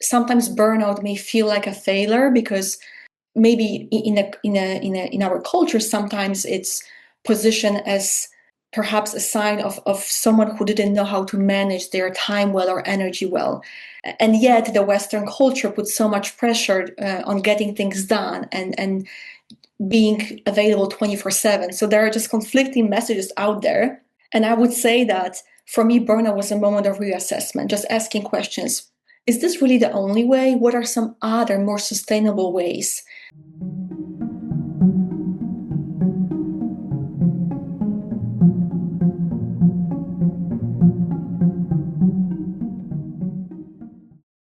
sometimes burnout may feel like a failure because maybe in our culture sometimes it's positioned as perhaps a sign of someone who didn't know how to manage their time well or energy well. And yet the Western culture puts so much pressure on getting things done and being available 24/7. So there are just conflicting messages out there. And I would say that for me, burnout was a moment of reassessment, just asking questions. Is this really the only way? What are some other more sustainable ways?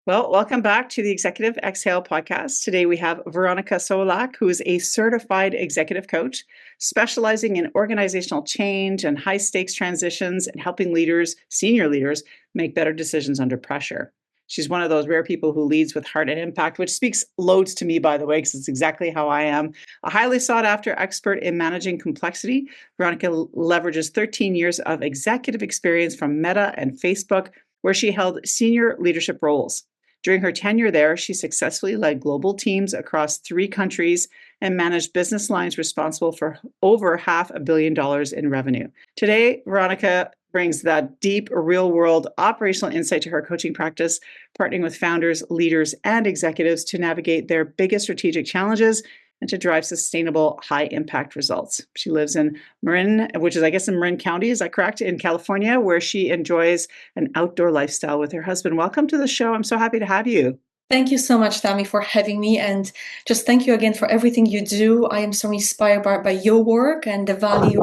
Well, welcome back to the Executive Exhale podcast. Today we have Weronika Sobolak, who is a certified executive coach specializing in organizational change and high stakes transitions and helping leaders, senior leaders, make better decisions under pressure. She's one of those rare people who leads with heart and impact, which speaks loads to me, by the way, because it's exactly how I am. A highly sought after expert in managing complexity, Weronika leverages 13 years of executive experience from Meta and Facebook, where she held senior leadership roles. During her tenure there, she successfully led global teams across 3 countries and managed business lines responsible for over $500 million in revenue. Today, Weronika brings that deep, real-world operational insight to her coaching practice, partnering with founders, leaders, and executives to navigate their biggest strategic challenges and to drive sustainable, high-impact results. She lives in Marin, which is, I guess, in Marin County, is that correct, in California, where she enjoys an outdoor lifestyle with her husband. Welcome to the show. I'm so happy to have you. Thank you so much, Tammy, for having me. And just thank you again for everything you do. I am so inspired by your work and the value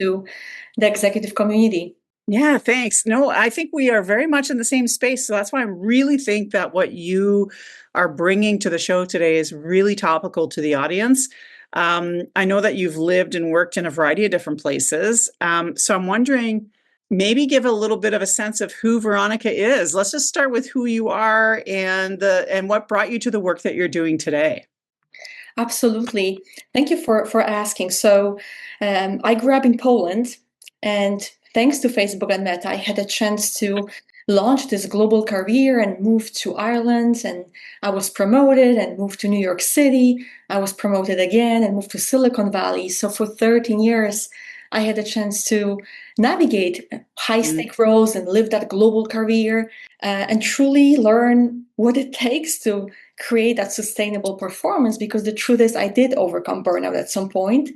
to the executive community. Yeah, thanks. No, I think we are very much in the same space. So that's why I really think that what you are bringing to the show today is really topical to the audience. I know that you've lived and worked in a variety of different places. So I'm wondering, maybe give a little bit of a sense of who Weronika is. Let's just start with who you are and what brought you to the work that you're doing today. Absolutely. Thank you for asking. So I grew up in Poland, and thanks to Facebook and Meta, I had a chance to launch this global career and move to Ireland. And I was promoted and moved to New York City. I was promoted again and moved to Silicon Valley. So for 13 years, I had a chance to navigate high-stake roles and live that global career and truly learn what it takes to create that sustainable performance, because the truth is I did overcome burnout at some point.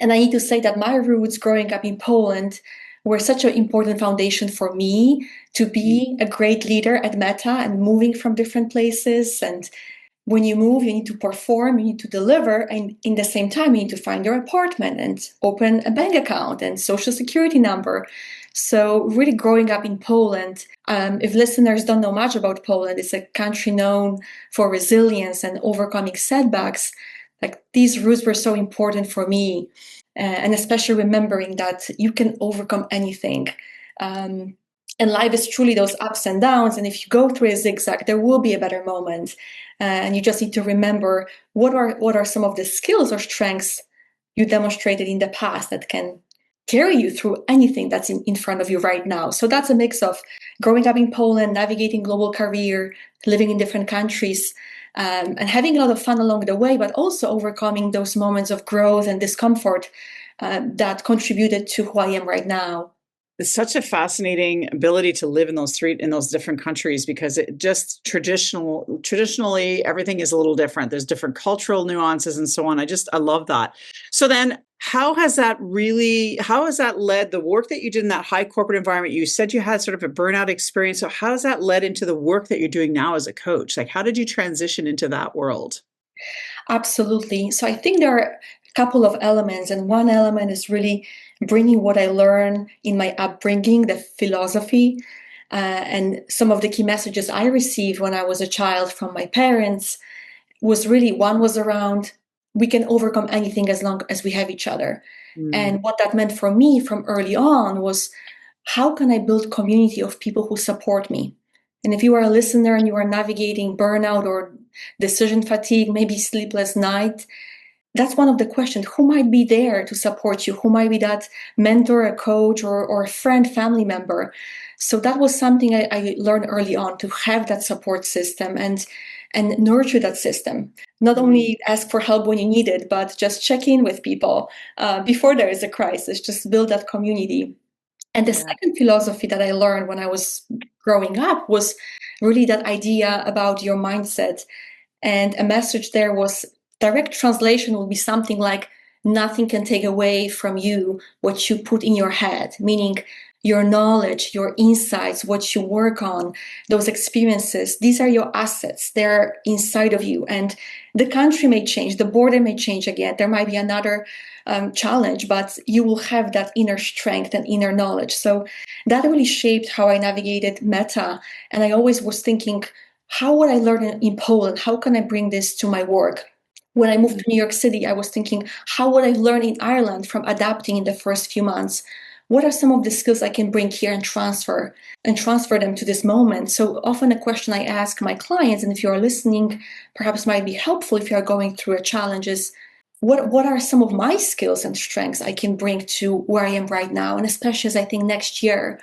And I need to say that my roots growing up in Poland were such an important foundation for me to be a great leader at Meta and moving from different places. And when you move, you need to perform, you need to deliver, and in the same time, you need to find your apartment and open a bank account and social security number. So really growing up in Poland, if listeners don't know much about Poland, it's a country known for resilience and overcoming setbacks. Like, these roots were so important for me, and especially remembering that you can overcome anything. And life is truly those ups and downs. And if you go through a zigzag, there will be a better moment. And you just need to remember what are some of the skills or strengths you demonstrated in the past that can carry you through anything that's in front of you right now. So that's a mix of growing up in Poland, navigating global career, living in different countries, and having a lot of fun along the way, but also overcoming those moments of growth and discomfort that contributed to who I am right now. It's such a fascinating ability to live in those different countries, because it just traditionally everything is a little different. There's different cultural nuances and so on. I love that. So then how has that led the work that you did in that high corporate environment? You said you had sort of a burnout experience. So how has that led into the work that you're doing now as a coach? Like, how did you transition into that world? Absolutely. So I think there are a couple of elements, and one element is really bringing what I learned in my upbringing, the philosophy, and some of the key messages I received when I was a child from my parents one was around, we can overcome anything as long as we have each other. And what that meant for me from early on was, how can I build community of people who support me? And if you are a listener and you are navigating burnout or decision fatigue, maybe sleepless night, that's one of the questions. Who might be there to support you? Who might be that mentor, a coach, or a friend, family member? So that was something I learned early on, to have that support system and nurture that system. Not only ask for help when you need it, but just check in with people before there is a crisis. Just build that community. And the Yeah. second philosophy that I learned when I was growing up was really that idea about your mindset. And a message there was, direct translation would be something like, nothing can take away from you what you put in your head, meaning your knowledge, your insights, what you work on, those experiences, these are your assets. They're inside of you. And the country may change, the border may change again. There might be another challenge, but you will have that inner strength and inner knowledge. So that really shaped how I navigated meta. And I always was thinking, how would I learn in Poland? How can I bring this to my work? When I moved to New York City, I was thinking, how would I learn in Ireland from adapting in the first few months? What are some of the skills I can bring here and transfer them to this moment? So often a question I ask my clients, and if you are listening, perhaps might be helpful if you are going through a challenge, is what are some of my skills and strengths I can bring to where I am right now? And especially as I think next year,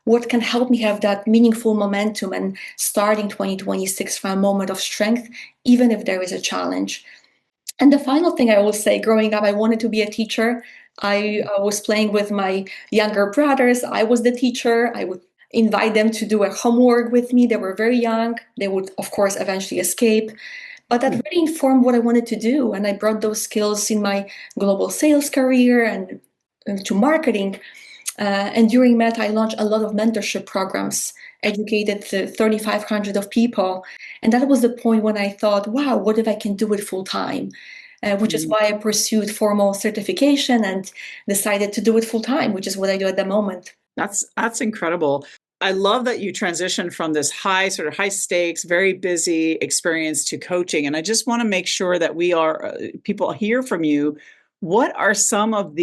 what can help me have that meaningful momentum and starting 2026 from a moment of strength, even if there is a challenge? And the final thing I will say, growing up, I wanted to be a teacher. I was playing with my younger brothers. I was the teacher. I would invite them to do a homework with me. They were very young. They would, of course, eventually escape. But that really informed what I wanted to do. And I brought those skills in my global sales career and to marketing. And during Meta, I launched a lot of mentorship programs, educated 3,500 of people. And that was the point when I thought, wow, what if I can do it full time? Which is why I pursued formal certification and decided to do it full time, which is what I do at the moment. That's incredible. I love that you transitioned from this high stakes, very busy experience to coaching. And I just want to make sure that people hear from you. What are some of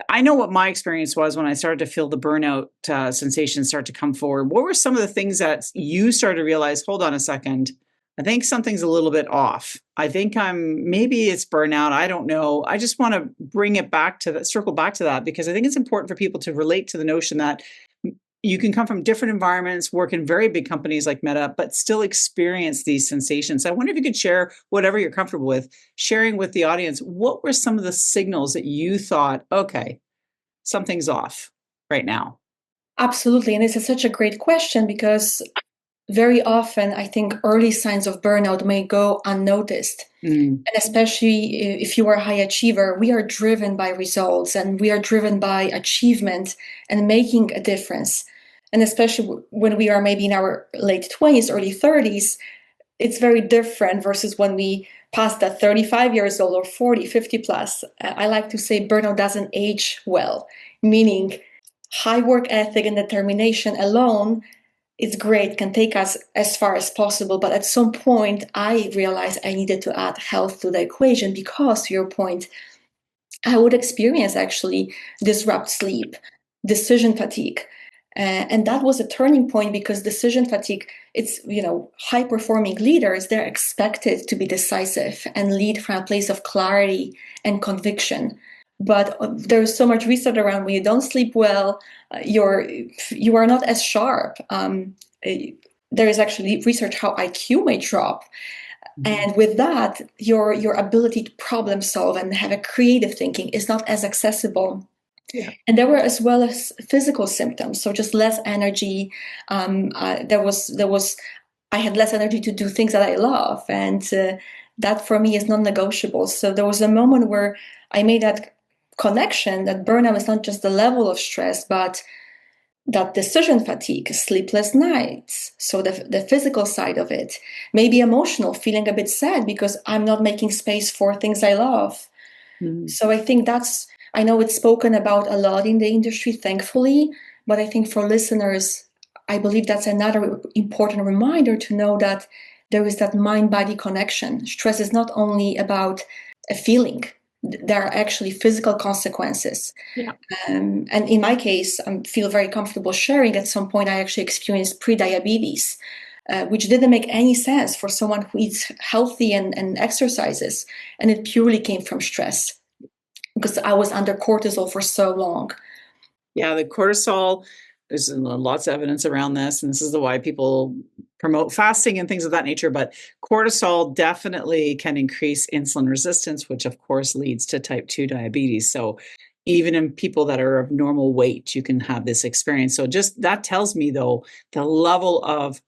I know what my experience was when I started to feel the burnout sensation start to come forward. What were some of the things that you started to realize, hold on a second, I think something's a little bit off. I think maybe it's burnout. I don't know. I just want to circle back to that, because I think it's important for people to relate to the notion that you can come from different environments, work in very big companies like Meta, but still experience these sensations. I wonder if you could share, whatever you're comfortable with, sharing with the audience, what were some of the signals that you thought, okay, something's off right now? Absolutely. And this is such a great question, because very often I think early signs of burnout may go unnoticed. Mm. And especially if you are a high achiever, we are driven by results and we are driven by achievement and making a difference. And especially when we are maybe in our late 20s, early 30s, it's very different versus when we pass that 35 years old or 40, 50 plus. I like to say burnout doesn't age well, meaning high work ethic and determination alone, it's great, can take us as far as possible. But at some point, I realized I needed to add health to the equation, because, to your point, I would experience actually disrupt sleep, decision fatigue. And that was a turning point, because decision fatigue, it's, high performing leaders, they're expected to be decisive and lead from a place of clarity and conviction. But there's so much research around, when you don't sleep well, you are not as sharp. There is actually research how IQ may drop, and with that, your ability to problem solve and have a creative thinking is not as accessible. Yeah. And there were as well as physical symptoms, so just less energy. There was I had less energy to do things that I love, and that for me is non-negotiable. So there was a moment where I made that connection that burnout is not just the level of stress, but that decision fatigue, sleepless nights, so the physical side of it, maybe emotional, feeling a bit sad because I'm not making space for things I love. So I think I know it's spoken about a lot in the industry, thankfully, but I think for listeners, I believe that's another important reminder to know that there is that mind-body connection. Stress is not only about a feeling. There are actually physical consequences. Yeah. And in my case, I feel very comfortable sharing, at some point I actually experienced pre-diabetes, which didn't make any sense for someone who eats healthy and exercises. And it purely came from stress, because I was under cortisol for so long. Yeah, the cortisol, there's lots of evidence around this, and this is why people promote fasting and things of that nature. But cortisol definitely can increase insulin resistance, which of course leads to type 2 diabetes. So even in people that are of normal weight, you can have this experience. So just that tells me though, the level of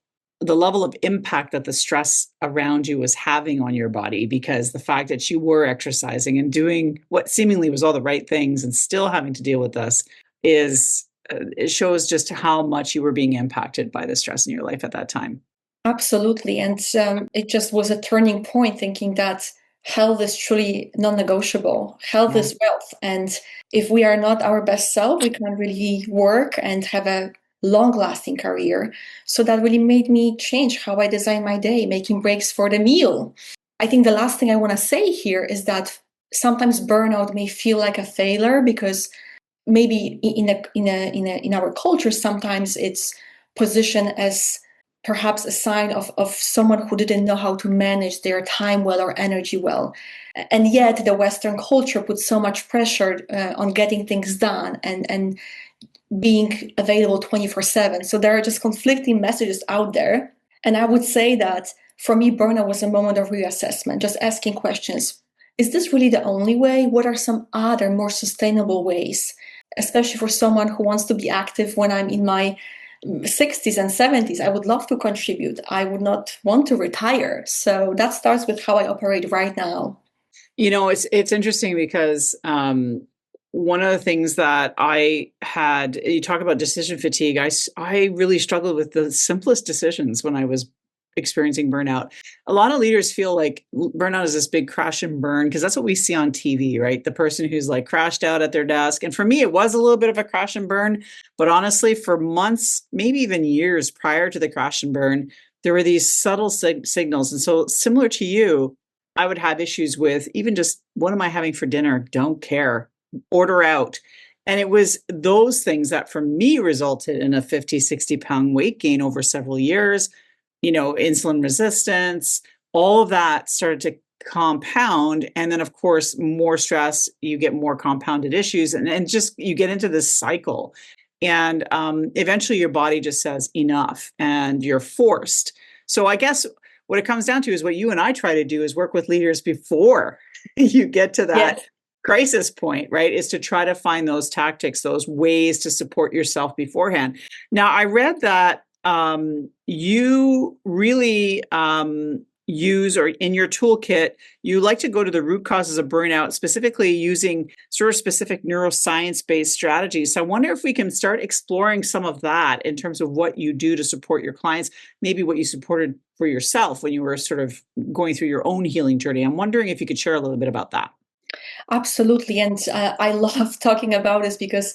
impact that the stress around you was having on your body, because the fact that you were exercising and doing what seemingly was all the right things and still having to deal with this is it shows just how much you were being impacted by the stress in your life at that time. Absolutely. And it just was a turning point, thinking that health is truly non-negotiable. Health Yeah. is wealth. And if we are not our best self, we can't really work and have a long-lasting career. So that really made me change how I design my day, making breaks for the meal. I think the last thing I want to say here is that sometimes burnout may feel like a failure, because maybe in our culture sometimes it's positioned as perhaps a sign of someone who didn't know how to manage their time well or energy well. And yet the Western culture puts so much pressure on getting things done and being available 24/7. So there are just conflicting messages out there. And I would say that for me, burnout was a moment of reassessment, just asking questions. Is this really the only way? What are some other more sustainable ways? Especially for someone who wants to be active when I'm in my 60s and 70s, I would love to contribute. I would not want to retire. So that starts with how I operate right now. It's interesting because one of the things that I had, you talk about decision fatigue. I really struggled with the simplest decisions when I was experiencing burnout. A lot of leaders feel like burnout is this big crash and burn because that's what we see on TV, right? The person who's like crashed out at their desk. And for me, it was a little bit of a crash and burn. But honestly, for months, maybe even years prior to the crash and burn, there were these subtle signals. And so, similar to you, I would have issues with even just what am I having for dinner? Don't care. Order out. And it was those things that for me resulted in a 50, 60 pound weight gain over several years, insulin resistance, all of that started to compound. And then, of course, more stress, you get more compounded issues, and just you get into this cycle. And eventually your body just says enough and you're forced. So I guess what it comes down to is what you and I try to do is work with leaders before you get to that Yes. crisis point, right? Is to try to find those tactics, those ways to support yourself beforehand. Now, I read that you really use, or in your toolkit, you like to go to the root causes of burnout, specifically using sort of specific neuroscience-based strategies. So I wonder if we can start exploring some of that in terms of what you do to support your clients, maybe what you supported for yourself when you were sort of going through your own healing journey. I'm wondering if you could share a little bit about that. Absolutely. And I love talking about this because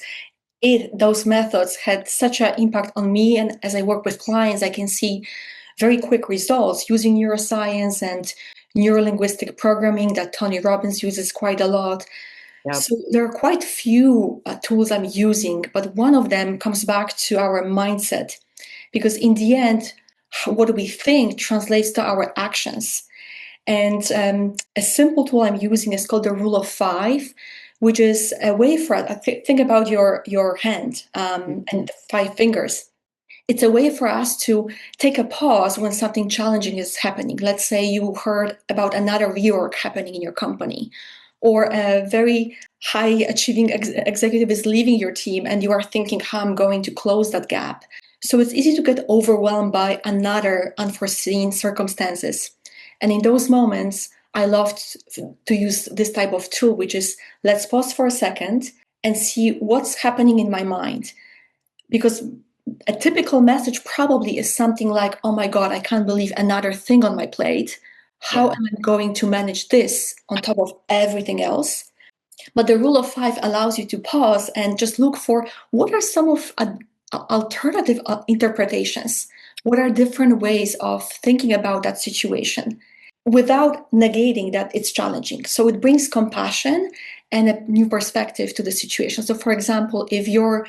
those methods had such an impact on me. And as I work with clients, I can see very quick results using neuroscience and neurolinguistic programming that Tony Robbins uses quite a lot. Yep. So there are quite few tools I'm using, but one of them comes back to our mindset, because in the end, what we think translates to our actions. And a simple tool I'm using is called the Rule of Five, which is a way for think about your hand and 5 fingers. It's a way for us to take a pause when something challenging is happening. Let's say you heard about another reorg happening in your company, or a very high achieving executive is leaving your team and you are thinking how I'm going to close that gap. So it's easy to get overwhelmed by another unforeseen circumstances. And in those moments, I love to use this type of tool, which is let's pause for a second and see what's happening in my mind. Because a typical message probably is something like, oh my God, I can't believe another thing on my plate. How Yeah. am I going to manage this on top of everything else? But the Rule of Five allows you to pause and just look for what are some of alternative interpretations? What are different ways of thinking about that situation without negating that it's challenging? So it brings compassion and a new perspective to the situation. So, for example, if your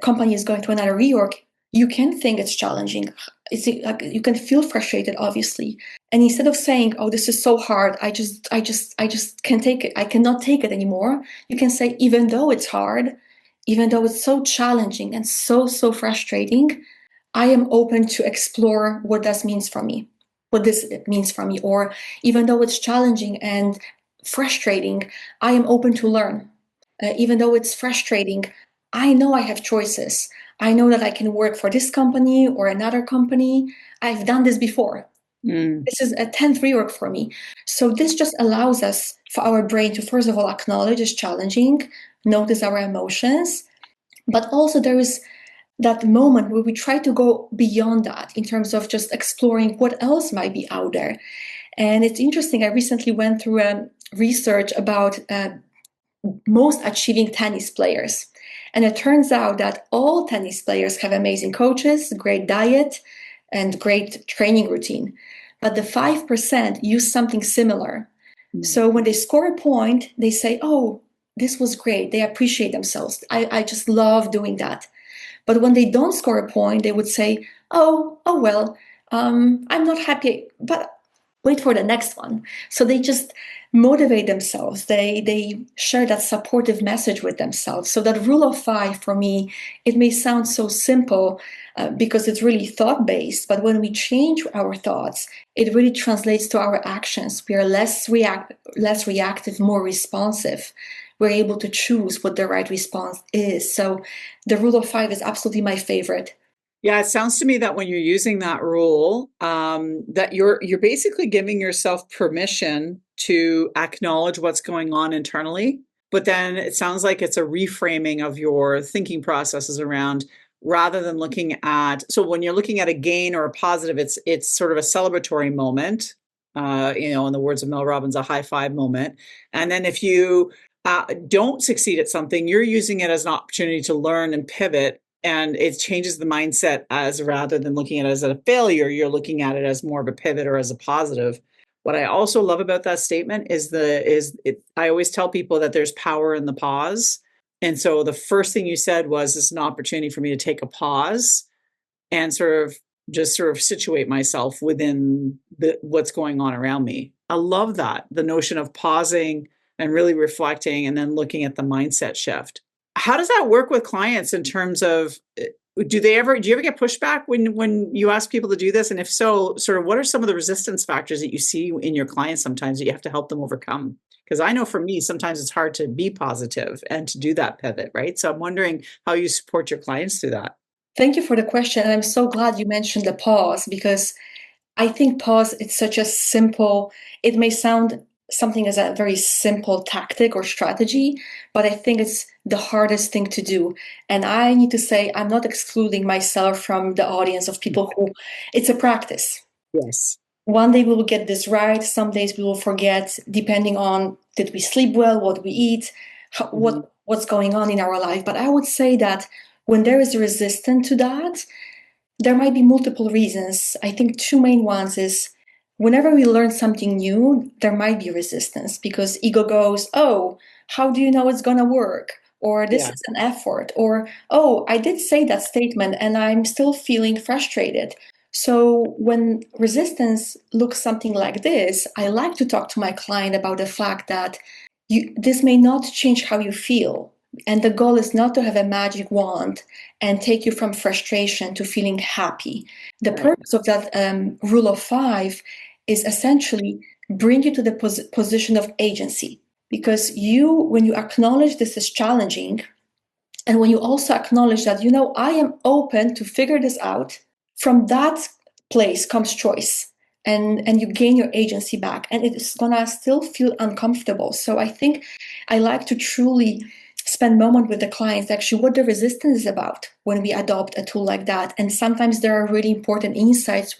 company is going to another reorg, you can think it's challenging. Like you can feel frustrated, obviously. And instead of saying, "Oh, this is so hard. I just can't take it. I cannot take it anymore," you can say, "Even though it's hard, even though it's so challenging and so frustrating, I am open to explore what this means for me, what this means for me. Or even though it's challenging and frustrating, I am open to learn. Even though it's frustrating, I know I have choices. I know that I can work for this company or another company. I've done this before. This is a 10th rework for me. So this just allows us, for our brain to first of all acknowledge it's challenging, notice our emotions, but also there is that moment where we try to go beyond that in terms of just exploring what else might be out there. And it's interesting, I recently went through a research about most achieving tennis players. And it turns out that all tennis players have amazing coaches, great diet, and great training routine. But the 5% use something similar. So when they score a point, they say, oh, this was great. They appreciate themselves. I just love doing that. But when they don't score a point, they would say, oh well, I'm not happy, but wait for the next one. So they just motivate themselves. They share that supportive message with themselves. So that rule of five, for me, it may sound so simple because it's really thought-based, but when we change our thoughts, it really translates to our actions. We are less reactive, more responsive. We're able to choose what the right response is. So the rule of five is absolutely my favorite. Yeah, it sounds to me that when you're using that rule, that you're basically giving yourself permission to acknowledge what's going on internally. But then it sounds like it's a reframing of your thinking processes around, rather than looking at. So when you're looking at a gain or a positive, it's sort of a celebratory moment. In the words of Mel Robbins, a high five moment. And then if you don't succeed at something, you're using it as an opportunity to learn and pivot, and it changes the mindset, as rather than looking at it as a failure, you're looking at it as more of a pivot or as a positive. What I also love about that statement is I always tell people that there's power in the pause. And so the first thing you said was, it's an opportunity for me to take a pause and sort of situate myself within what's going on around me. I love that, the notion of pausing and really reflecting and then looking at the mindset shift. How does that work with clients in terms of, do you ever get pushback when you ask people to do this? And if so, sort of what are some of the resistance factors that you see in your clients sometimes that you have to help them overcome? Because I know for me, sometimes it's hard to be positive and to do that pivot, right? So I'm wondering how you support your clients through that. Thank you for the question. And I'm so glad you mentioned the pause, because I think pause, it's such a simple, it may sound something as a very simple tactic or strategy, but I think it's the hardest thing to do. And I need to say, I'm not excluding myself from the audience of people who, it's a practice. Yes. One day we will get this right. Some days we will forget, depending on did we sleep well, what we eat, what's going on in our life. But I would say that when there is resistance to that, there might be multiple reasons. I think two main ones is whenever we learn something new, there might be resistance because ego goes, oh, how do you know it's going to work? Or this Yeah. is an effort. Or, oh, I did say that statement and I'm still feeling frustrated. So when resistance looks something like this, I like to talk to my client about the fact that this may not change how you feel. And the goal is not to have a magic wand and take you from frustration to feeling happy. The Right. purpose of that rule of five is essentially bring you to the position of agency. Because when you acknowledge this is challenging, and when you also acknowledge that, I am open to figure this out, from that place comes choice. And you gain your agency back. And it is going to still feel uncomfortable. So I think I like to truly spend moment with the clients actually what the resistance is about when we adopt a tool like that. And sometimes there are really important insights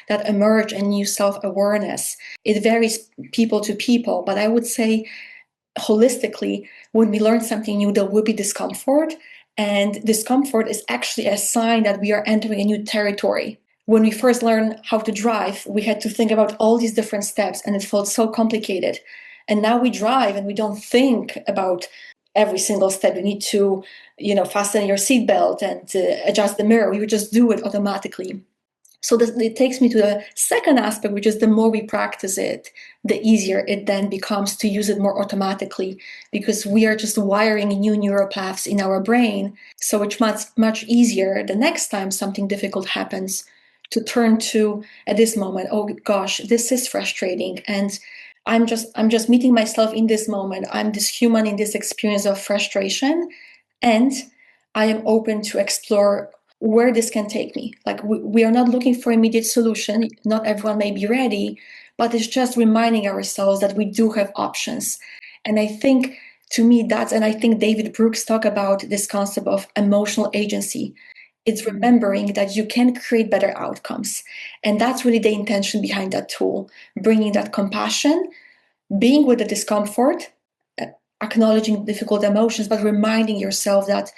that emerge and new self-awareness. It varies people to people, but I would say holistically, when we learn something new, there will be discomfort. And discomfort is actually a sign that we are entering a new territory. When we first learned how to drive, we had to think about all these different steps and it felt so complicated. And now we drive and we don't think about every single step. You need to, fasten your seatbelt and adjust the mirror. We would just do it automatically. So it takes me to the second aspect, which is the more we practice it, the easier it then becomes to use it more automatically, because we are just wiring new neural paths in our brain. So it's much easier the next time something difficult happens to turn to at this moment, oh gosh, this is frustrating. And I'm just meeting myself in this moment. I'm this human in this experience of frustration. And I am open to explore where this can take me. Like we are not looking for immediate solution. Not everyone may be ready, but it's just reminding ourselves that we do have options. And I think to me and I think David Brooks talked about this concept of emotional agency. It's remembering that you can create better outcomes. And that's really the intention behind that tool, bringing that compassion, being with the discomfort, acknowledging difficult emotions, but reminding yourself that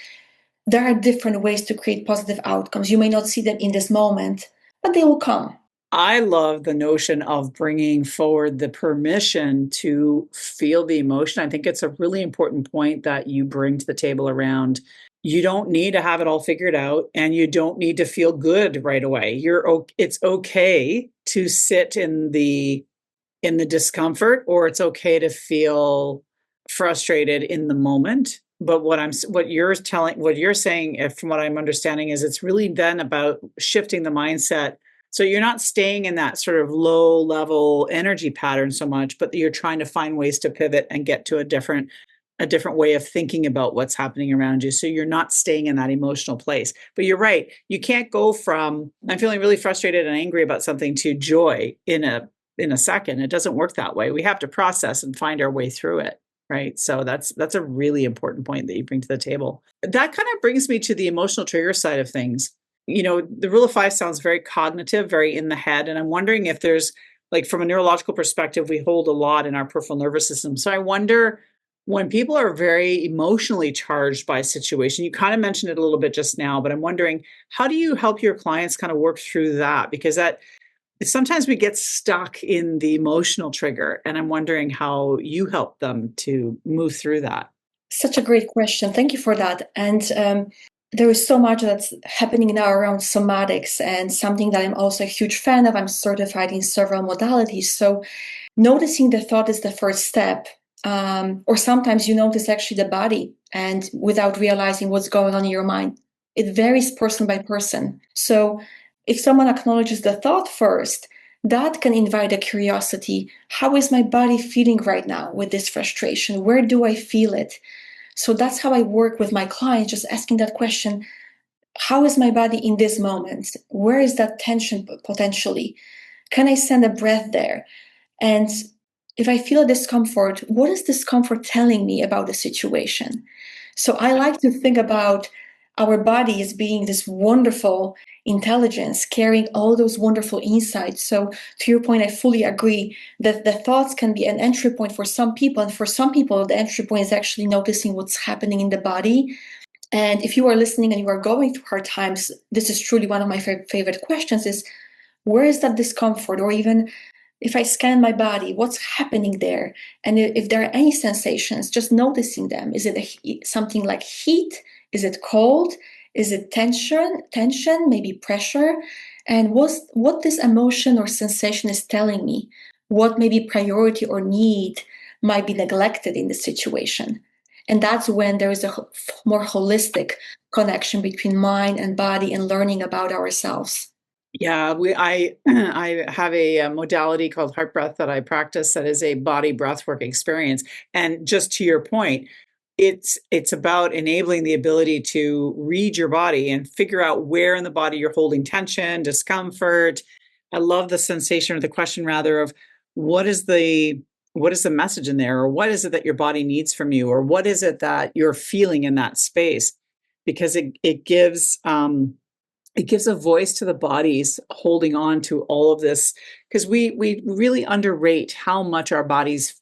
there are different ways to create positive outcomes. You may not see them in this moment, but they will come. I love the notion of bringing forward the permission to feel the emotion. I think it's a really important point that you bring to the table around you don't need to have it all figured out and you don't need to feel good right away. It's okay to sit in the discomfort, or it's okay to feel frustrated in the moment. But what you're saying, from what I'm understanding, is it's really then about shifting the mindset. So you're not staying in that sort of low level energy pattern so much, but you're trying to find ways to pivot and get to a different way of thinking about what's happening around you. So you're not staying in that emotional place. But you're right. You can't go from I'm feeling really frustrated and angry about something to joy in a second. It doesn't work that way. We have to process and find our way through it. Right. So that's a really important point that you bring to the table. That kind of brings me to the emotional trigger side of things. The rule of five sounds very cognitive, very in the head. And I'm wondering if there's, like, from a neurological perspective, we hold a lot in our peripheral nervous system. So I wonder, when people are very emotionally charged by a situation, you kind of mentioned it a little bit just now, but I'm wondering, how do you help your clients kind of work through that? Because sometimes we get stuck in the emotional trigger, and I'm wondering how you help them to move through that. Such a great question. Thank you for that. And there is so much that's happening now around somatics, and something that I'm also a huge fan of. I'm certified in several modalities. So noticing the thought is the first step. Or sometimes you notice actually the body and without realizing what's going on in your mind. It varies person by person. So if someone acknowledges the thought first, that can invite a curiosity. How is my body feeling right now with this frustration? Where do I feel it? So that's how I work with my clients, just asking that question. How is my body in this moment? Where is that tension potentially? Can I send a breath there? And if I feel a discomfort, what is discomfort telling me about the situation? So I like to think about our body as being this wonderful intelligence carrying all those wonderful insights. So to your point, I fully agree that the thoughts can be an entry point for some people. And for some people, the entry point is actually noticing what's happening in the body. And if you are listening and you are going through hard times, this is truly one of my favorite questions is, where is that discomfort? Or even if I scan my body, what's happening there? And if there are any sensations, just noticing them. Is it something like heat? Is it cold? Is it tension, maybe pressure? And what this emotion or sensation is telling me, what maybe priority or need might be neglected in the situation. And that's when there is a more holistic connection between mind and body and learning about ourselves. Yeah, I have a modality called heart breath that I practice that is a body breathwork experience. And just to your point, it's about enabling the ability to read your body and figure out where in the body you're holding tension, discomfort. I love the sensation, or the question rather, of what is the what is the message in there, or what is it that your body needs from you, or what is it that you're feeling in that space? Because it gives a voice to the bodies holding on to all of this, because we really underrate how much our bodies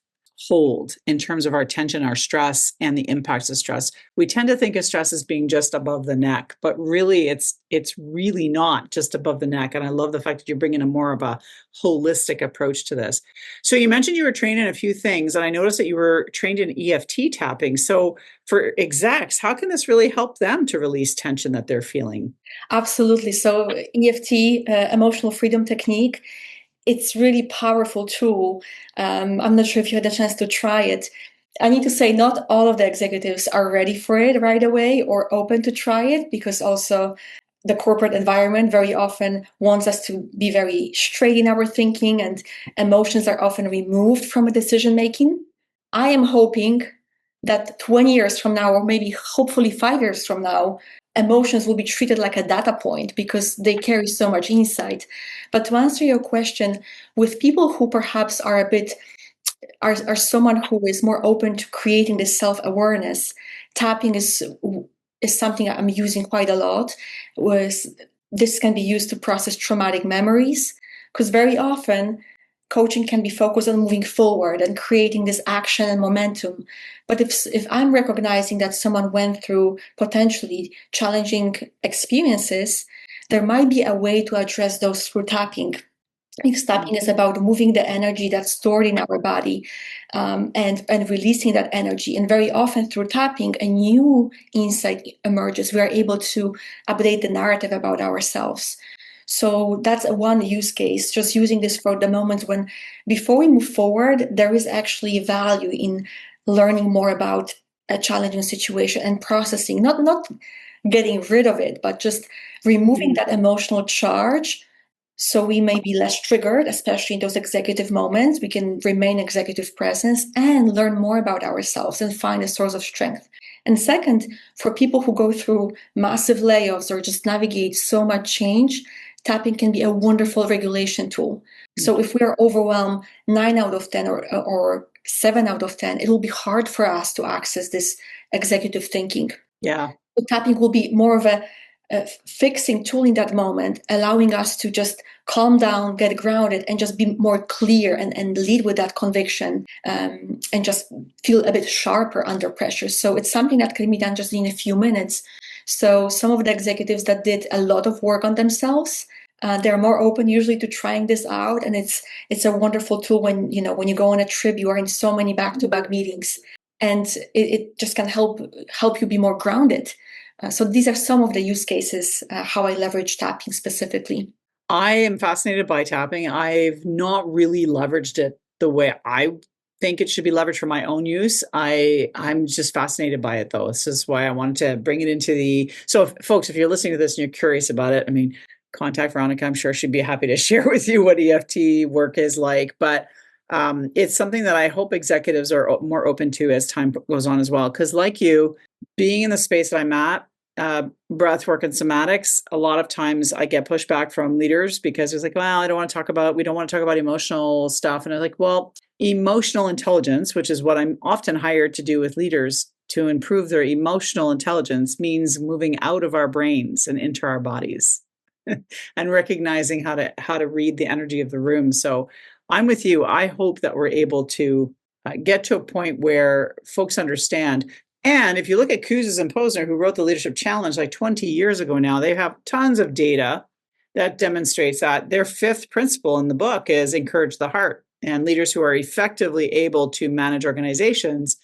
hold in terms of our tension, our stress, and the impacts of stress. We tend to think of stress as being just above the neck, but really it's really not just above the neck. And I love the fact that you're bringing a more of a holistic approach to this. So you mentioned you were trained in a few things, and I noticed that you were trained in EFT tapping. So for execs, how can this really help them to release tension that they're feeling? Absolutely. So EFT, emotional freedom technique, it's really powerful tool. I'm not sure if you had a chance to try it. I need to say, not all of the executives are ready for it right away or open to try it, because also the corporate environment very often wants us to be very straight in our thinking, and emotions are often removed from a decision making. I am hoping that 20 years from now, or maybe hopefully 5 years from now, emotions will be treated like a data point because they carry so much insight. But to answer your question, with people who perhaps are a bit are someone who is more open to creating this self-awareness, tapping is something I'm using quite a lot. This can be used to process traumatic memories, because very often coaching can be focused on moving forward and creating this action and momentum. But if I'm recognizing that someone went through potentially challenging experiences, there might be a way to address those through tapping. Because tapping is about moving the energy that's stored in our body, and releasing that energy. And very often through tapping, a new insight emerges. We are able to update the narrative about ourselves. So that's one use case, just using this for the moments when, before we move forward, there is actually value in learning more about a challenging situation and processing, not getting rid of it, but just removing that emotional charge, so we may be less triggered, especially in those executive moments. We can remain executive presence and learn more about ourselves and find a source of strength. And second, for people who go through massive layoffs or just navigate so much change, tapping can be a wonderful regulation tool. So if we are overwhelmed 9 out of 10 or 7 out of 10, it will be hard for us to access this executive thinking. Yeah. So tapping will be more of a fixing tool in that moment, allowing us to just calm down, get grounded, and just be more clear and lead with that conviction, and just feel a bit sharper under pressure. So it's something that can be done just in a few minutes. So some of the executives that did a lot of work on themselves, they're more open usually to trying this out, and it's a wonderful tool when you go on a trip, you are in so many back-to-back meetings, and it just can help you be more grounded. So these are some of the use cases, how I leverage tapping specifically. I am fascinated by tapping. I've not really leveraged it the way I think it should be leveraged for my own use. I'm just fascinated by it though. This is why I wanted to bring it into the. So folks, if you're listening to this and you're curious about it, I mean, contact Veronika. I'm sure she'd be happy to share with you what EFT work is like. But it's something that I hope executives are more open to as time goes on as well. Because like you, being in the space that I'm at, breath work and somatics, a lot of times I get pushback from leaders because it's like, well, we don't want to talk about emotional stuff. And I'm like, well, emotional intelligence, which is what I'm often hired to do with leaders to improve their emotional intelligence, means moving out of our brains and into our bodies and recognizing how to read the energy of the room. So I'm with you. I hope that we're able to get to a point where folks understand. And if you look at Kouzes and Posner, who wrote the Leadership Challenge like 20 years ago now, they have tons of data that demonstrates that. Their fifth principle in the book is encourage the heart. And leaders who are effectively able to manage organizations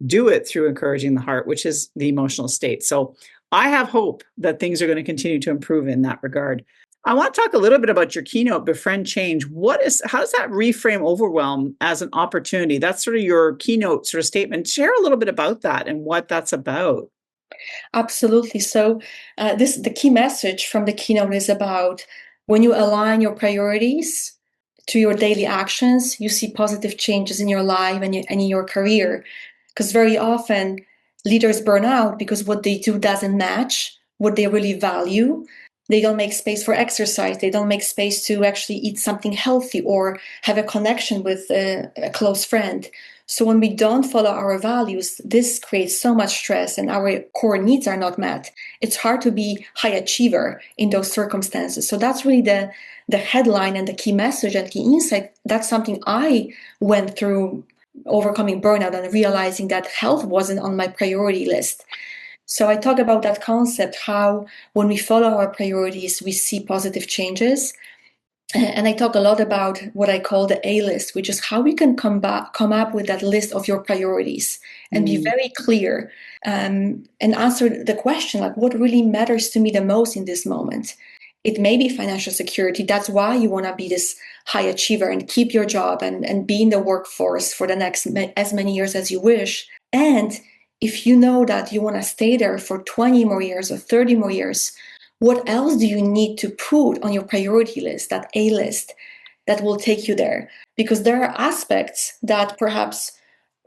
do it through encouraging the heart, which is the emotional state. So I have hope that things are going to continue to improve in that regard. I want to talk a little bit about your keynote, Befriend Change. How does that reframe overwhelm as an opportunity? That's sort of your keynote sort of statement. Share a little bit about that and what that's about. Absolutely. So the key message from the keynote is about, when you align your priorities to your daily actions, you see positive changes in your life and in your career. Because very often leaders burn out because what they do doesn't match what they really value. They don't make space for exercise. They don't make space to actually eat something healthy or have a connection with a close friend. So when we don't follow our values, this creates so much stress and our core needs are not met. It's hard to be high achiever in those circumstances. So that's really the headline and the key message and key insight. That's something I went through overcoming burnout and realizing that health wasn't on my priority list. So I talk about that concept, how when we follow our priorities, we see positive changes. And I talk a lot about what I call the A list, which is how we can come up with that list of your priorities and be very clear, and answer the question, like, what really matters to me the most in this moment? It may be financial security. That's why you want to be this high achiever and keep your job and be in the workforce for the next as many years as you wish. And if you know that you want to stay there for 20 more years or 30 more years, what else do you need to put on your priority list, that A list, that will take you there? Because there are aspects that perhaps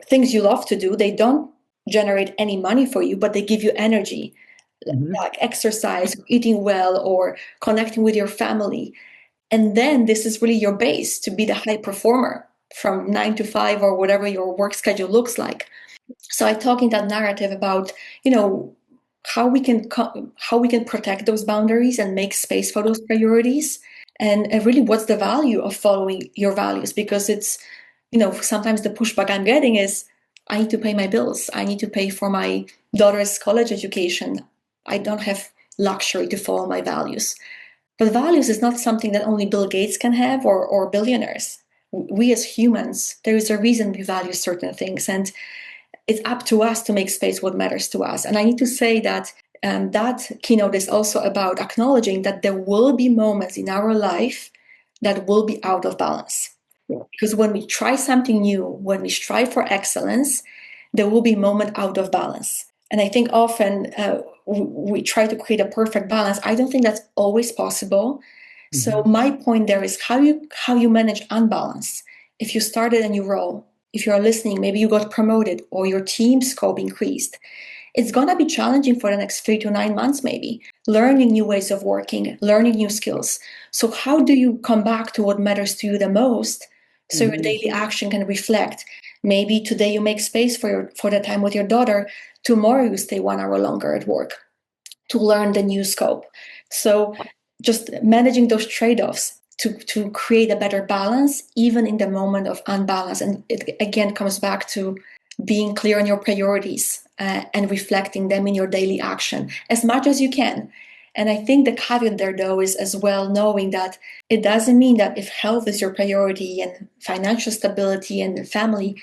things you love to do, they don't generate any money for you, but they give you energy, like exercise, eating well, or connecting with your family. And then this is really your base to be the high performer from 9 to 5 or whatever your work schedule looks like. So I talk in that narrative about, how we can protect those boundaries and make space for those priorities, and really what's the value of following your values, because it's, sometimes the pushback I'm getting is, I need to pay my bills, I need to pay for my daughter's college education, I don't have luxury to follow my values. But values is not something that only Bill Gates can have, or billionaires. We as humans, there is a reason we value certain things, and it's up to us to make space what matters to us. And I need to say that that keynote is also about acknowledging that there will be moments in our life that will be out of balance. Yeah. Because when we try something new, when we strive for excellence, there will be a moment out of balance. And I think often we try to create a perfect balance. I don't think that's always possible. Mm-hmm. So my point there is how you manage unbalance. If you started a new role, if you're listening, maybe you got promoted or your team scope increased. It's going to be challenging for the next 3 to 9 months, maybe, learning new ways of working, learning new skills. So how do you come back to what matters to you the most, so your daily action can reflect? Maybe today you make space for the time with your daughter. Tomorrow you stay 1 hour longer at work to learn the new scope. So just managing those trade-offs to create a better balance, even in the moment of unbalance. And it again comes back to being clear on your priorities and reflecting them in your daily action as much as you can. And I think the caveat there, though, is as well knowing that it doesn't mean that if health is your priority and financial stability and family,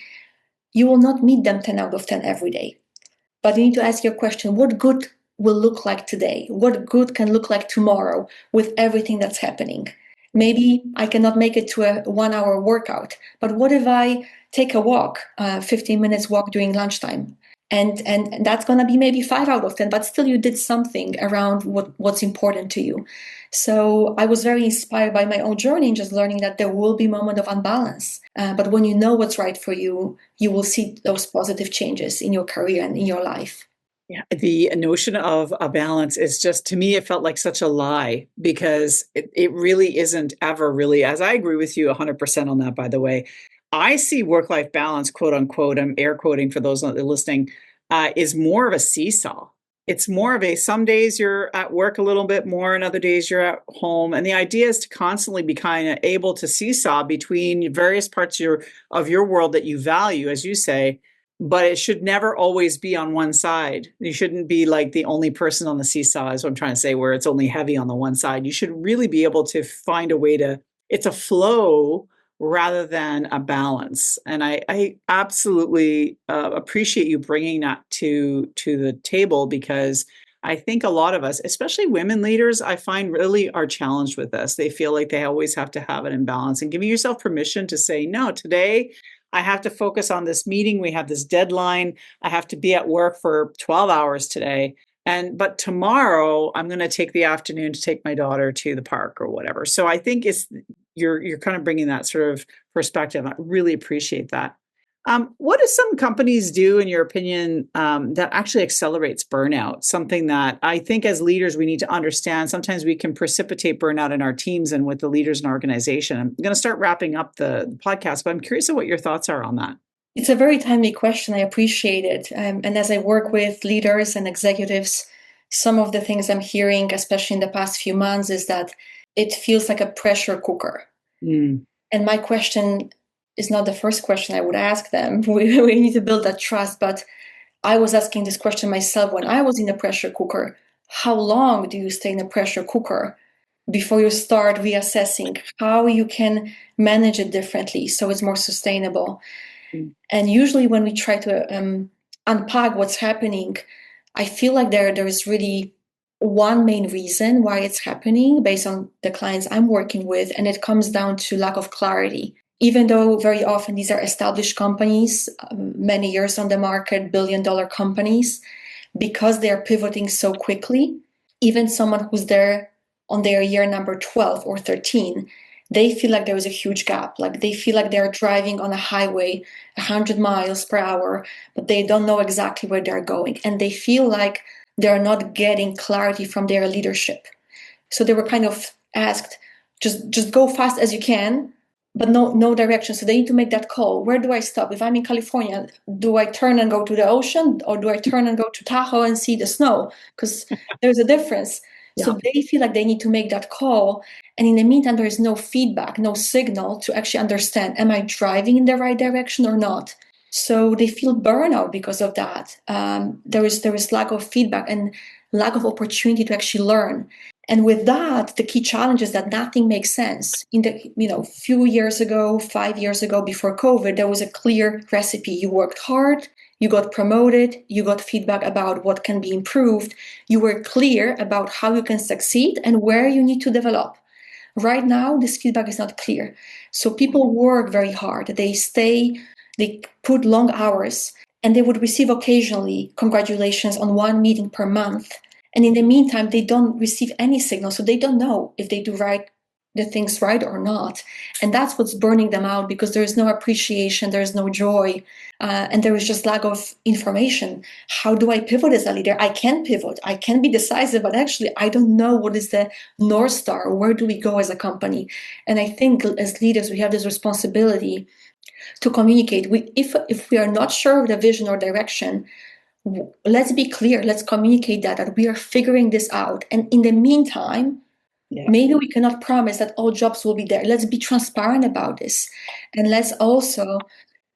you will not meet them 10 out of 10 every day. But you need to ask your question, what good will look like today? What good can look like tomorrow with everything that's happening? Maybe I cannot make it to a 1 hour workout, but what if I take a walk, 15 minutes walk during lunchtime? And that's going to be maybe 5 out of 10, but still you did something around what's important to you. So I was very inspired by my own journey and just learning that there will be a moment of unbalance. But when you know what's right for you, you will see those positive changes in your career and in your life. Yeah, the notion of a balance is just, to me, it felt like such a lie, because it really isn't ever really, as I agree with you 100% on that, by the way. I see work-life balance, quote unquote, I'm air quoting for those listening, is more of a seesaw. It's more of a, some days you're at work a little bit more and other days you're at home. And the idea is to constantly be kind of able to seesaw between various parts of your world that you value, as you say. But it should never always be on one side. You shouldn't be like the only person on the seesaw, is what I'm trying to say, where it's only heavy on the one side. You should really be able to find a way to, it's a flow rather than a balance. And I absolutely appreciate you bringing that to the table, because I think a lot of us, especially women leaders, I find really are challenged with this. They feel like they always have to have it in balance, and giving yourself permission to say, no, today I have to focus on this meeting. We have this deadline. I have to be at work for 12 hours today. But tomorrow I'm going to take the afternoon to take my daughter to the park or whatever. So I think you're kind of bringing that sort of perspective. I really appreciate that. What do some companies do, in your opinion, that actually accelerates burnout? Something that I think as leaders we need to understand. Sometimes we can precipitate burnout in our teams and with the leaders in our organization. I'm going to start wrapping up the podcast, but I'm curious of what your thoughts are on that. It's a very timely question. I appreciate it. And as I work with leaders and executives, some of the things I'm hearing, especially in the past few months, is that it feels like a pressure cooker. And my question is not the first question I would ask them. We need to build that trust. But I was asking this question myself when I was in a pressure cooker. How long do you stay in a pressure cooker before you start reassessing how you can manage it differently so it's more sustainable? And usually when we try to unpack what's happening, I feel like there is really one main reason why it's happening based on the clients I'm working with, and it comes down to lack of clarity. Even though very often these are established companies, many years on the market, billion-dollar companies, because they are pivoting so quickly, even someone who's there on their year number 12 or 13, they feel like there is a huge gap. Like they feel like they're driving on a highway 100 miles per hour, but they don't know exactly where they're going. And they feel like they're not getting clarity from their leadership. So they were kind of asked, just go fast as you can, but no direction. So they need to make that call. Where do I stop? If I'm in California, do I turn and go to the ocean, or do I turn and go to Tahoe and see the snow? Because there's a difference. Yeah. So they feel like they need to make that call. And in the meantime, there is no feedback, no signal to actually understand, am I driving in the right direction or not? So they feel burnout because of that. There is lack of feedback and lack of opportunity to actually learn. And with that, the key challenge is that nothing makes sense. In the few years ago, 5 years ago, before COVID, there was a clear recipe. You worked hard, you got promoted, you got feedback about what can be improved. You were clear about how you can succeed and where you need to develop. Right now, this feedback is not clear. So people work very hard. They put long hours, and they would receive occasionally congratulations on one meeting per month. And in the meantime, they don't receive any signal. So they don't know if they do the things right or not. And that's what's burning them out, because there is no appreciation, there is no joy, and there is just lack of information. How do I pivot as a leader? I can pivot, I can be decisive, but actually I don't know what is the North Star. Where do we go as a company? And I think as leaders, we have this responsibility to communicate. If we are not sure of the vision or direction, let's be clear, let's communicate that we are figuring this out. And in the meantime, maybe we cannot promise that all jobs will be there. Let's be transparent about this. And let's also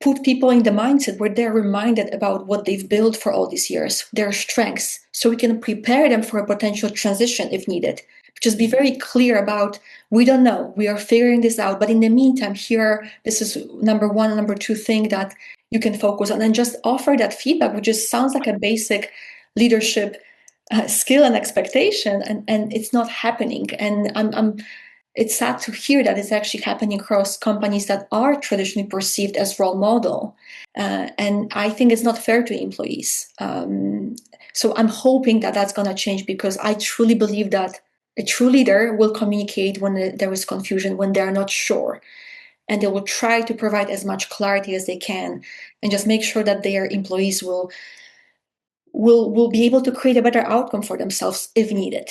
put people in the mindset where they're reminded about what they've built for all these years, their strengths, so we can prepare them for a potential transition if needed. Just be very clear about, we don't know, we are figuring this out. But in the meantime, this is number one, number two thing that you can focus on, and just offer that feedback, which just sounds like a basic leadership skill and expectation, and it's not happening. And it's sad to hear that it's actually happening across companies that are traditionally perceived as role model. And I think it's not fair to employees. So I'm hoping that that's going to change, because I truly believe that a true leader will communicate when there is confusion, when they're not sure. And they will try to provide as much clarity as they can, and just make sure that their employees will be able to create a better outcome for themselves if needed.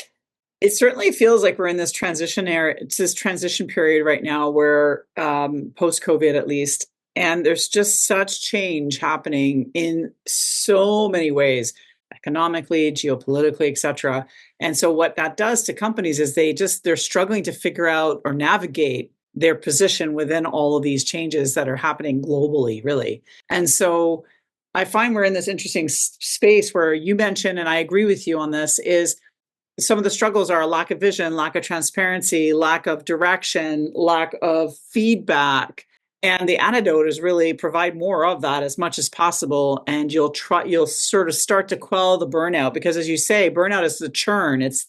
It certainly feels like we're in this transition period right now, where post-COVID at least, and there's just such change happening in so many ways, economically, geopolitically, etc. And so what that does to companies is they're struggling to figure out or navigate their position within all of these changes that are happening globally, really. And so I find we're in this interesting space where you mentioned, and I agree with you on this, is some of the struggles are a lack of vision, lack of transparency, lack of direction, lack of feedback. And the antidote is really provide more of that as much as possible. And you'll sort of start to quell the burnout, because as you say, burnout is the churn. It's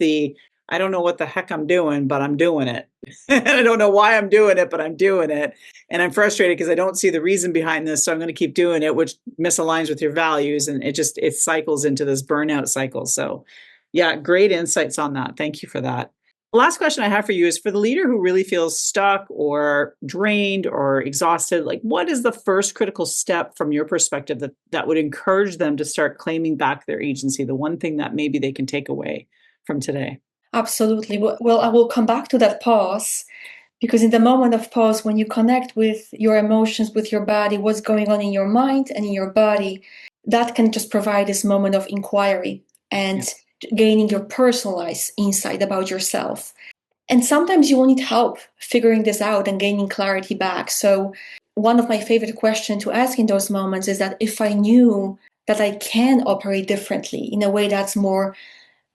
I don't know what the heck I'm doing, but I'm doing it. And I don't know why I'm doing it, but I'm doing it. And I'm frustrated because I don't see the reason behind this. So I'm going to keep doing it, which misaligns with your values. And it cycles into this burnout cycle. So yeah, great insights on that. Thank you for that. The last question I have for you is, for the leader who really feels stuck or drained or exhausted, like, what is the first critical step from your perspective that would encourage them to start claiming back their agency? The one thing that maybe they can take away from today? Absolutely. Well, I will come back to that pause, because in the moment of pause, when you connect with your emotions, with your body, what's going on in your mind and in your body, that can just provide this moment of inquiry and gaining your personalized insight about yourself. And sometimes you will need help figuring this out and gaining clarity back. So one of my favorite questions to ask in those moments is that if I knew that I can operate differently in a way that's more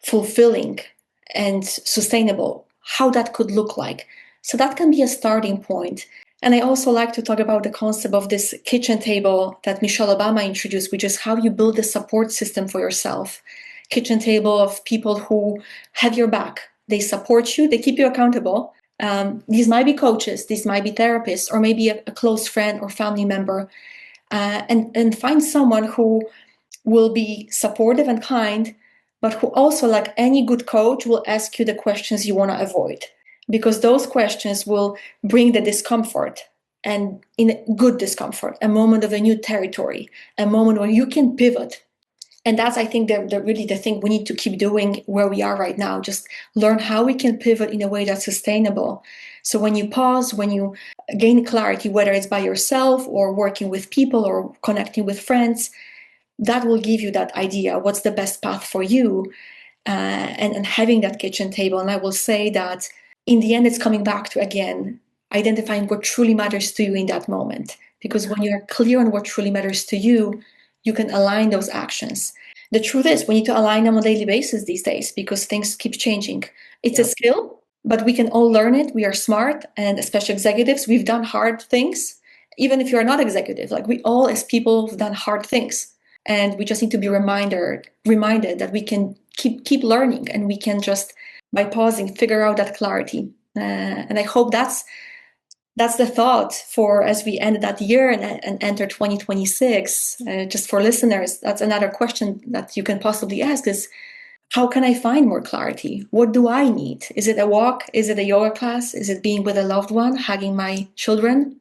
fulfilling and sustainable, how that could look like. So that can be a starting point. And I also like to talk about the concept of this kitchen table that Michelle Obama introduced, which is how you build a support system for yourself. Kitchen table of people who have your back. They support you, they keep you accountable. These might be coaches, these might be therapists, or maybe a close friend or family member. And find someone who will be supportive and kind, but who also, like any good coach, will ask you the questions you want to avoid, because those questions will bring the discomfort, and in good discomfort, a moment of a new territory, a moment where you can pivot. And that's, I think, really the thing we need to keep doing where we are right now. Just learn how we can pivot in a way that's sustainable. So when you pause, when you gain clarity, whether it's by yourself or working with people or connecting with friends, that will give you that idea what's the best path for you, and having that kitchen table. And I will say that in the end, it's coming back to, again, identifying what truly matters to you in that moment. Because when you're clear on what truly matters to you, you can align those actions. The truth is, we need to align them on a daily basis these days because things keep changing. It's a skill, but we can all learn it. We are smart, and especially executives, we've done hard things. Even if you're not executive, like we all as people have done hard things. And we just need to be reminded that we can keep learning, and we can just, by pausing, figure out that clarity. And I hope that's the thought for as we end that year and enter 2026. Just for listeners, that's another question that you can possibly ask is, how can I find more clarity? What do I need? Is it a walk? Is it a yoga class? Is it being with a loved one, hugging my children?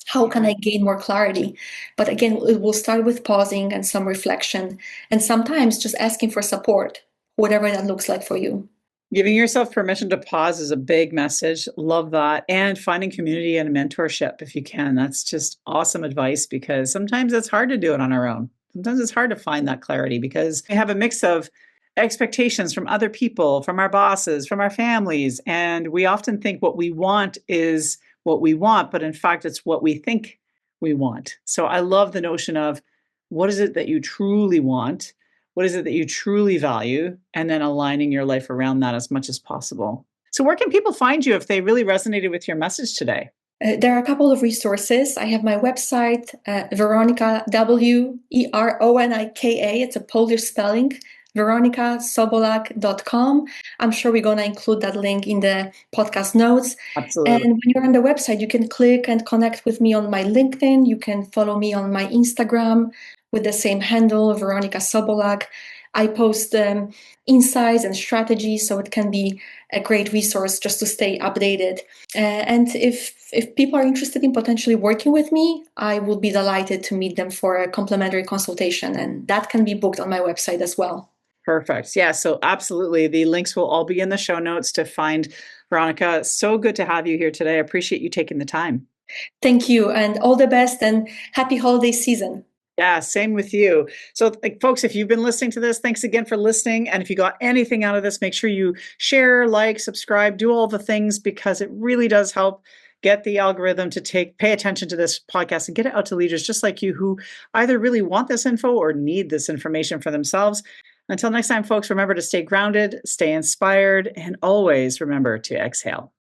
How can I gain more clarity? But again, it will start with pausing and some reflection, and sometimes just asking for support, whatever that looks like for you. Giving yourself permission to pause is a big message. Love that. And finding community and mentorship if you can. That's just awesome advice, because sometimes it's hard to do it on our own. Sometimes it's hard to find that clarity because we have a mix of expectations from other people, from our bosses, from our families. And we often think what we want is what we want, but in fact, it's what we think we want. So I love the notion of what is it that you truly want? What is it that you truly value? And then aligning your life around that as much as possible. So, where can people find you if they really resonated with your message today? There are a couple of resources. I have my website, Weronika, Weronika. It's a Polish spelling, weronikasobolak.com. I'm sure we're going to include that link in the podcast notes. Absolutely. And when you're on the website, you can click and connect with me on my LinkedIn. You can follow me on my Instagram with the same handle, Weronika Sobolak. I post insights and strategies, so it can be a great resource just to stay updated. And if people are interested in potentially working with me, I would be delighted to meet them for a complimentary consultation, and that can be booked on my website as well. Perfect. Yeah, so absolutely. The links will all be in the show notes to find Weronika. So good to have you here today. I appreciate you taking the time. Thank you, and all the best, and happy holiday season. Yeah, same with you. So, folks, if you've been listening to this, thanks again for listening. And if you got anything out of this, make sure you share, like, subscribe, do all the things, because it really does help get the algorithm to pay attention to this podcast and get it out to leaders just like you who either really want this info or need this information for themselves. Until next time, folks, remember to stay grounded, stay inspired, and always remember to exhale.